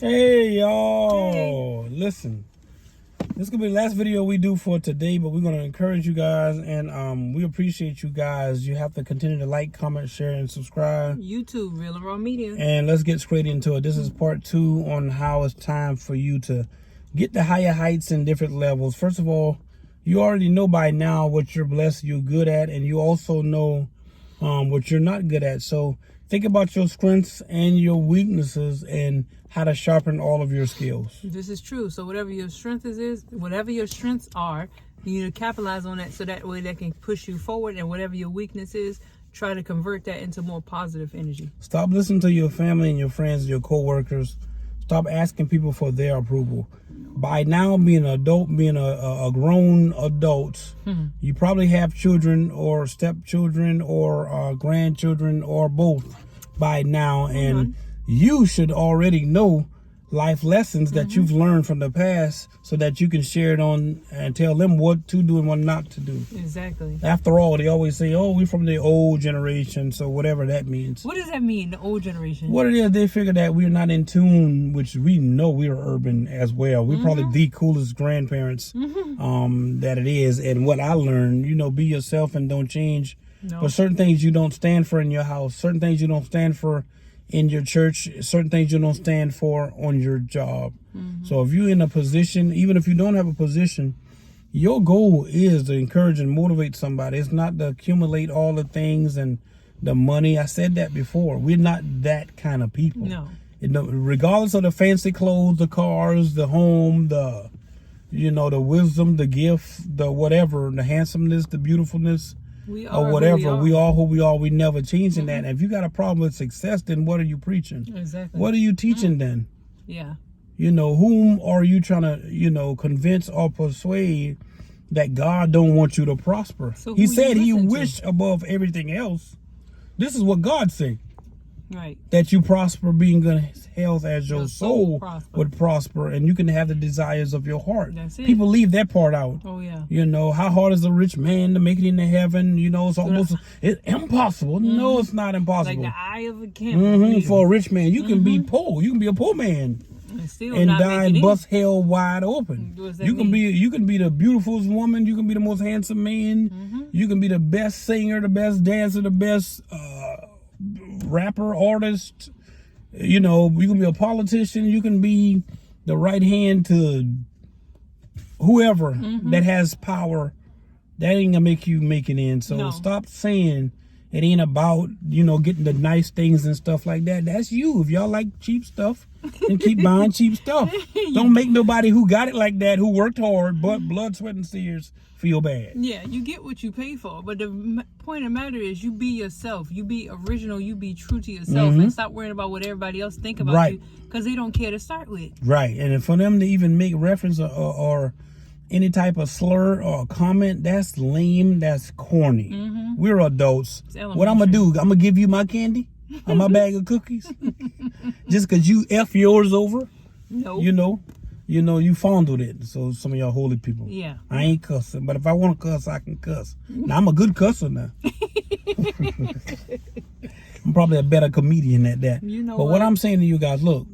Hey y'all, listen, this is gonna be the last video we do for today, but we're gonna encourage you guys, and we appreciate you guys. You have to continue to like, comment, share, and subscribe. YouTube, Real and Raw Media. And let's get straight into it. This is part 2 on how it's time for you to get the higher heights and different levels. First of all, you already know by now what you're blessed, you're good at, and you also know what you're not good at. So think about your strengths and your weaknesses and how to sharpen all of your skills. This is true. So whatever your whatever your strengths are, you need to capitalize on that so that way that can push you forward. And whatever your weakness is, try to convert that into more positive energy. Stop listening to your family and your friends and your co-workers. Stop asking people for their approval. By now, being an adult, being a grown adult, you probably have children or stepchildren or grandchildren or both by now. And you should already know life lessons that you've learned from the past so that you can share it on and tell them what to do and what not to do. Exactly. After all, they always say, oh, we're from the old generation, so whatever that means. What does that mean, the old generation? What it is, they figure that we're not in tune, which we know we're urban as well. We're probably the coolest grandparents that it is. And what I learned, be yourself and don't change. No. But certain things you don't stand for in your house, certain things you don't stand for in your church, certain things you don't stand for on your job. So if you're in a position, even if you don't have a position, your goal is to encourage and motivate somebody. It's not to accumulate all the things and the money. I said that before. We're not that kind of people. No. Regardless of the fancy clothes, the cars, the home, the wisdom, the gift, the whatever, the handsomeness, the beautifulness, or whatever, we are who we are. We never changing that. And if you got a problem with success, then what are you preaching? Exactly. What are you teaching then? Yeah. Whom are you trying to, convince or persuade that God don't want you to prosper? So he said he wished above everything else. This is what God said. Right. That you prosper, being good health as your soul would prosper, and you can have the desires of your heart. That's it. People leave that part out. Oh, yeah. How hard is a rich man to make it into heaven? It's almost it's impossible. No, it's not impossible. Like the eye of a camel. For a rich man, you can be poor. You can be a poor man and die and bust hell wide open. You can be the beautifulest woman. You can be the most handsome man. You can be the best singer, the best dancer, the best rapper, artist. You can be a politician. You can be the right hand to whoever that has power. That ain't gonna make you make it in. So stop saying it ain't about getting the nice things and stuff like that. That's you. If y'all like cheap stuff, then keep buying cheap stuff. Don't make nobody who got it like that, who worked hard, but blood, sweat, and tears, feel bad. Yeah, you get what you pay for. But the point of the matter is, you be yourself. You be original. You be true to yourself, and stop worrying about what everybody else think about you, because they don't care to start with. Right, and for them to even make reference or any type of slur or comment, that's lame. That's corny. We're adults. What I'm gonna do? I'm gonna give you my candy or my bag of cookies just because you F yours over? No. You fondled it. So some of y'all holy people. Yeah. I ain't cussing, but if I want to cuss, I can cuss. Now I'm a good cusser now. I'm probably a better comedian at that. But what I'm saying to you guys, look,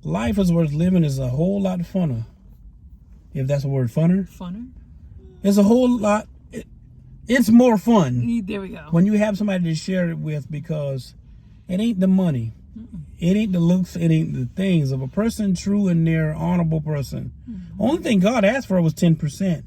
life is worth living is a whole lot funner. If that's a word, funner. Funner? It's a whole lot. It's more fun. There we go. When you have somebody to share it with, because it ain't the money. It ain't the looks. It ain't the things. Of a person true and they're honorable person. Only thing God asked for was 10%.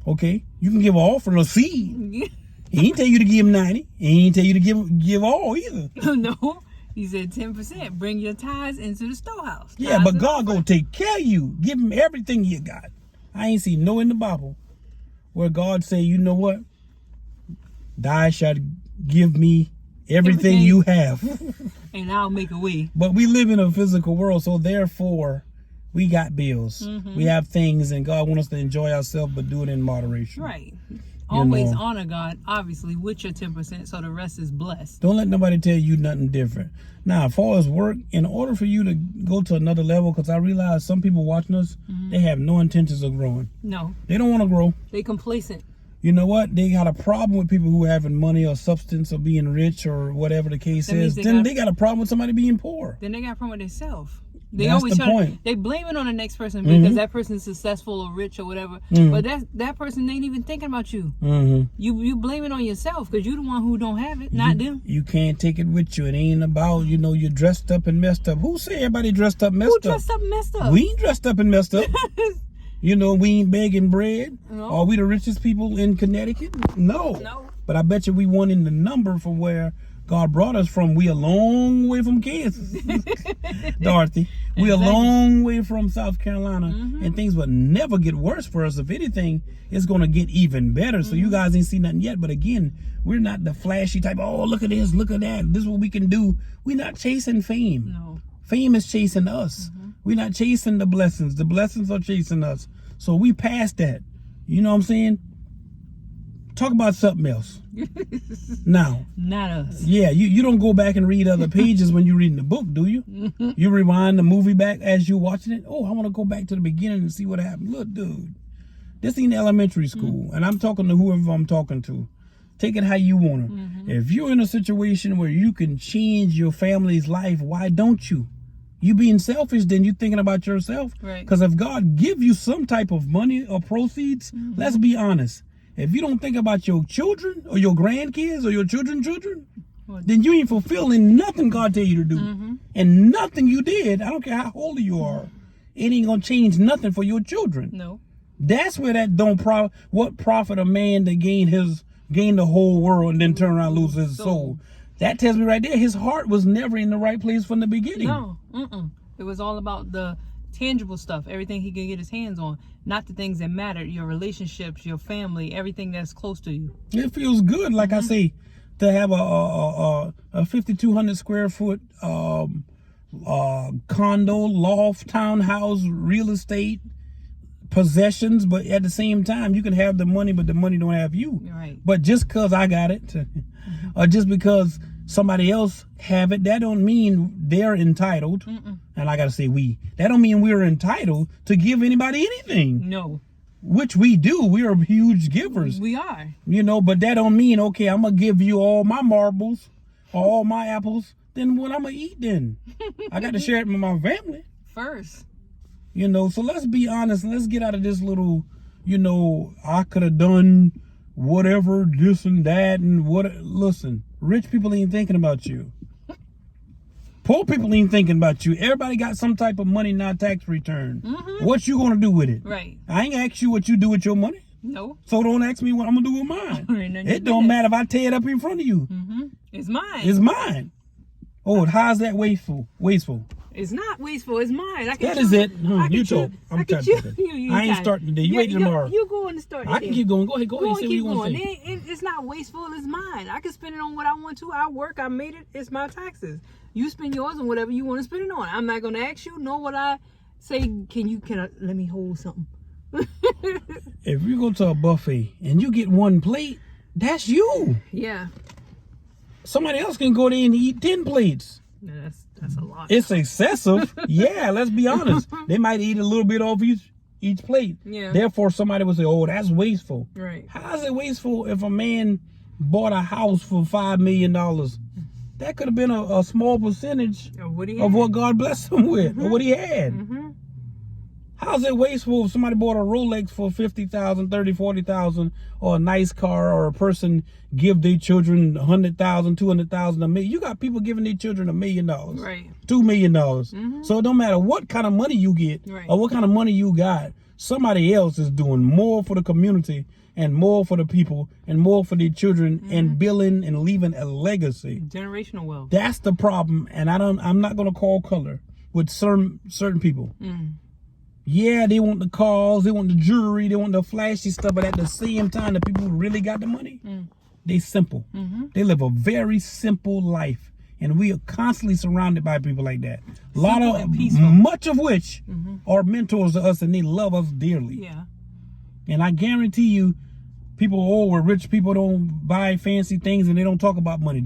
Okay? You can give all for a seed. He ain't tell you to give 90. He ain't tell you to give all either. No. He said 10%. Bring your tithes into the storehouse. Yeah, but God gonna take care of you. Give him everything you got. I ain't seen no in the Bible where God say, you know what? Thou shalt give me everything you have. And I'll make a way. But we live in a physical world, so therefore we got bills. We have things, and God wants us to enjoy ourselves, but do it in moderation. Right. Always honor God, obviously, with your 10%, so the rest is blessed. Don't let nobody tell you nothing different. Now, as far as work, in order for you to go to another level, because I realize some people watching us, they have no intentions of growing. No. They don't want to grow. They complacent. You know what? They got a problem with people who having money or substance or being rich or whatever the case is. Then they got a problem with somebody being poor. Then they got a problem with themselves. They That's always the point. They blame it on the next person because that person's successful or rich or whatever. But that person ain't even thinking about you. You blame it on yourself because you're the one who don't have it, not them. You can't take it with you. It ain't about, you're dressed up and messed up. Who say everybody dressed up messed up? Who dressed up and messed up? We ain't dressed up and messed up. We ain't begging bread. No. Are we the richest people in Connecticut? No. But I bet you we won in the number from where God brought us from. We a long way from Kansas, Dorothy. We a long way from South Carolina, and things would never get worse for us. If anything, it's going to get even better. So you guys ain't seen nothing yet. But again, we're not the flashy type. Oh, look at this, look at that. This is what we can do. We're not chasing fame. No. Fame is chasing us. We're not chasing the blessings. The blessings are chasing us. So we passed that. You know what I'm saying? Talk about something else. Now. Not us. Yeah, you don't go back and read other pages when you're reading the book, do you? You rewind the movie back as you're watching it. Oh, I want to go back to the beginning and see what happened. Look, dude, this ain't elementary school. And I'm talking to whoever I'm talking to. Take it how you want to. If you're in a situation where you can change your family's life, why don't you? You being selfish, then you thinking about yourself. Right. Because if God give you some type of money or proceeds, let's be honest. If you don't think about your children or your grandkids or your children, then you ain't fulfilling nothing God tell you to do. And nothing you did, I don't care how old you are, it ain't gonna change nothing for your children. No. That's where that what profit a man to gain the whole world and then turn around and lose his soul. That tells me right there, his heart was never in the right place from the beginning. No. It was all about the tangible stuff, everything he could get his hands on, not the things that matter, your relationships, your family, everything that's close to you. It feels good, like I say, to have a 5,200 square foot condo, loft, townhouse, real estate, possessions, but at the same time, you can have the money, but the money don't have you. Right. But just because I got it, or just because somebody else have it, that don't mean they're entitled. And I gotta say that don't mean we're entitled to give anybody anything. No. Which we do. We are huge givers. We are. But that don't mean, okay, I'm gonna give you all my marbles or all my apples. Then what I'm gonna eat then? I got to share it with my family. First. So let's be honest and let's get out of this little, I could have done whatever, this and that, and listen, rich people ain't thinking about you. Poor people ain't thinking about you. Everybody got some type of money, not tax return. What you gonna do with it? Right. I ain't ask you what you do with your money. No. So don't ask me what I'm gonna do with mine. It don't matter if I tear it up in front of you. It's mine. It's mine. Oh, how's that wasteful? It's not wasteful. It's mine. That is it. You talk. I'm trying to. I ain't starting today. You wait tomorrow. You going to start today. I can keep going. Go ahead. Say what you want to say. It's not wasteful. It's mine. I can spend it on what I want to. I work. I made it. It's my taxes. You spend yours on whatever you want to spend it on. I'm not going to ask you, nor would I say, can I, let me hold something. If you go to a buffet and you get one plate, that's you. Yeah. Somebody else can go there and eat 10 plates. Yeah, that's a lot. It's excessive. Yeah, let's be honest. They might eat a little bit off each plate. Yeah. Therefore, somebody would say, oh, that's wasteful. Right. How is it wasteful if a man bought a house for $5 million? That could have been a small percentage of what God blessed him with, or what he had. How's it wasteful if somebody bought a Rolex for $50,000, $30,000, $40,000, or a nice car, or a person give their children $100,000, $200,000, $1 million? You got people giving their children $1 million, right? $2 million. So it don't matter what kind of money you get, or what kind of money you got. Somebody else is doing more for the community and more for the people and more for their children and building and leaving a legacy. Generational wealth. That's the problem, and I'm not gonna call color with certain people. Yeah, they want the cars, they want the jewelry, they want the flashy stuff, but at the same time, the people who really got the money, they simple. They live a very simple life, and we are constantly surrounded by people like that. Much of which are mentors to us, and they love us dearly. Yeah. And I guarantee you, people, where rich people don't buy fancy things and they don't talk about money.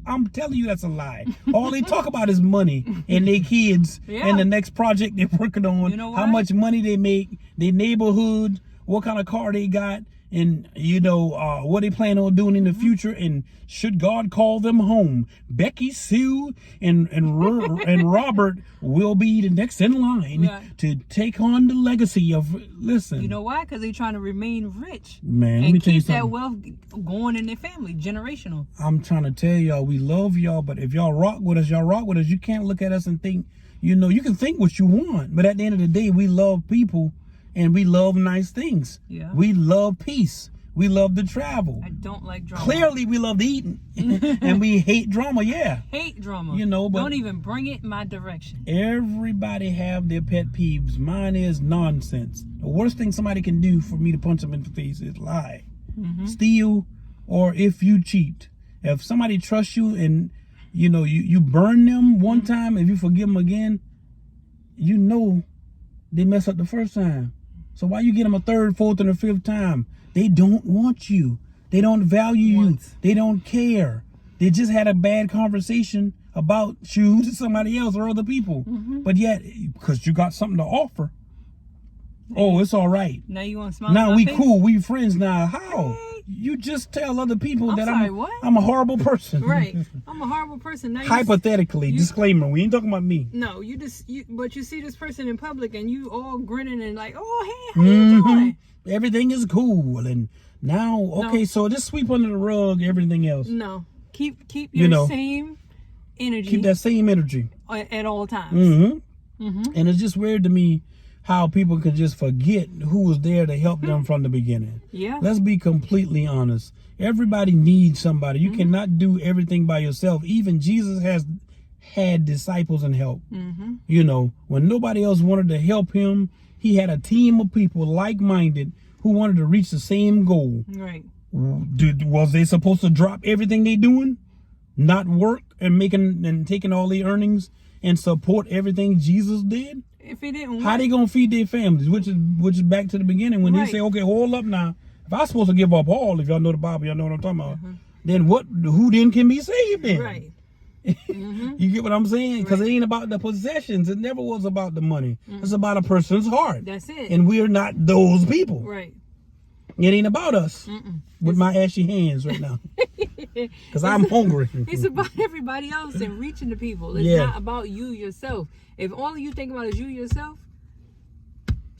I'm telling you, that's a lie. All they talk about is money and their kids and the next project they're working on, how much money they make, their neighborhood, what kind of car they got. and you know what they plan on doing in the future, and should God call them home, Becky, Sue, and Robert will be the next in line to take on the legacy of. Listen, you know why? Because they're trying to remain rich, man. and keep that wealth going in their family, generational. I'm trying to tell y'all, we love y'all, but if y'all rock with us, y'all rock with us. You can't look at us and think, you know, you can think what you want, but at the end of the day, we love people. And we love nice things. Yeah. We love peace. We love to travel. I don't like drama. Clearly, we love eating. And we hate drama, yeah. Hate drama. You know, but don't even bring it my direction. Everybody have their pet peeves. Mine is nonsense. The worst thing somebody can do for me to punch them in the face is lie, steal, or if you cheat. If somebody trusts you and, you know, you burn them one time, if you forgive them again, you know they mess up the first time. So why you get them a third, fourth, and a fifth time? They don't want you. They don't value you. They don't care. They just had a bad conversation about you to somebody else or other people. But yet, because you got something to offer, oh, it's all right. Now you want to smile? Now we cool. We friends now. How? You just tell other people that I'm a horrible person. Right. I'm a horrible person. Now hypothetically, disclaimer, we ain't talking about me. No, but you see this person in public and you all grinning and like, oh, hey, how you doing? Everything is cool. And now, okay, so just sweep under the rug everything else. No. Keep your same energy. Keep that same energy. At all times. And it's just weird to me how people can just forget who was there to help them from the beginning. Yeah. Let's be completely honest. Everybody needs somebody. You cannot do everything by yourself. Even Jesus has had disciples and help. You know, when nobody else wanted to help him, he had a team of people like-minded who wanted to reach the same goal. Right. Was they supposed to drop everything they doing? Not work and taking all the earnings and support everything Jesus did? If he didn't, how they gonna feed their families? Which is back to the beginning when they say, okay, hold up now. If I'm supposed to give up all, if y'all know the Bible, y'all know what I'm talking about. Then who then can be saved then? Right. You get what I'm saying? Because it ain't about the possessions. It never was about the money. It's about a person's heart. That's it. And we're not those people. Right. It ain't about us. With my ashy hands right now. Because I'm hungry. It's about everybody else and reaching the people. It's not about you yourself. If all you think about is you yourself,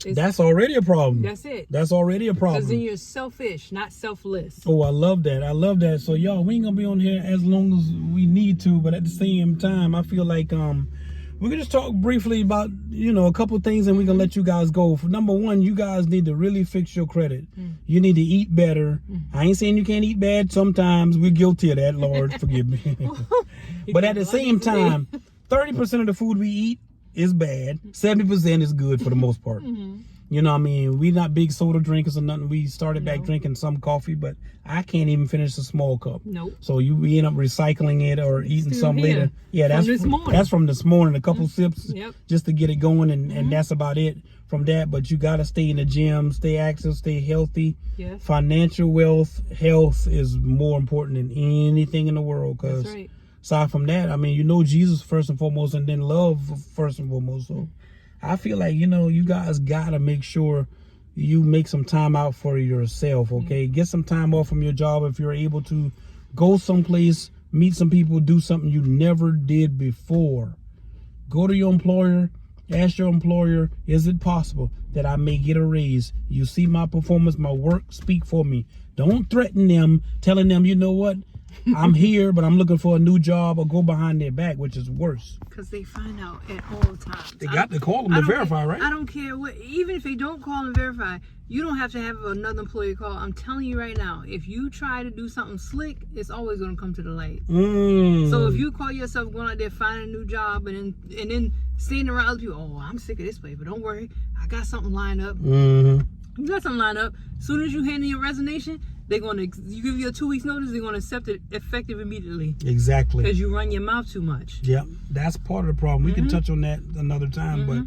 that's already a problem. That's it. That's already a problem. Because then you're selfish, not selfless. Oh, I love that. I love that. So, y'all, we ain't going to be on here as long as we need to. But at the same time, I feel like we can just talk briefly about, you know, a couple things and we're going to let you guys go. For number one, you guys need to really fix your credit. You need to eat better. I ain't saying you can't eat bad sometimes. We're guilty of that, Lord. Forgive me. But at the same time, 30% of the food we eat is bad. 70% is good for the most part. You know what I mean? We not big soda drinkers or nothing. We started back drinking some coffee, but I can't even finish a small cup. Nope. So we end up recycling it or eating some later. Yeah, that's from this morning. A couple sips just to get it going, and that's about it from that. But you got to stay in the gym, stay active, stay healthy. Yes. Financial wealth, health is more important than anything in the world. Because aside from that, I mean, you know Jesus first and foremost, and then love first and foremost. So I feel like, you know, you guys got to make sure you make some time out for yourself, okay? Get some time off from your job if you're able to. Go someplace, meet some people, do something you never did before. Go to your employer, ask your employer, is it possible that I may get a raise? You see my performance, my work, speak for me. Don't threaten them, telling them, you know what? I'm here, but I'm looking for a new job, or go behind their back, which is worse. Because they find out at all times. They got to call them to verify, right? I don't care what, even if they don't call and verify, you don't have to have another employee call. I'm telling you right now, if you try to do something slick, it's always going to come to the light. So if you call yourself going out there finding a new job and then standing around other people, oh, I'm sick of this place, but don't worry, I got something lined up. You got something lined up. As soon as you hand in your resignation, they're going to, you give you a 2 weeks notice, they're going to accept it effective immediately. Exactly. Because you run your mouth too much. Yeah, that's part of the problem. We can touch on that another time, but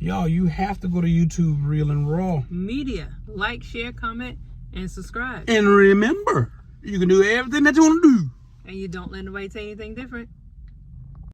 y'all, you have to go to YouTube, Real and Raw Media. Like, share, comment, and subscribe. And remember, you can do everything that you want to do. And you don't let nobody say anything different.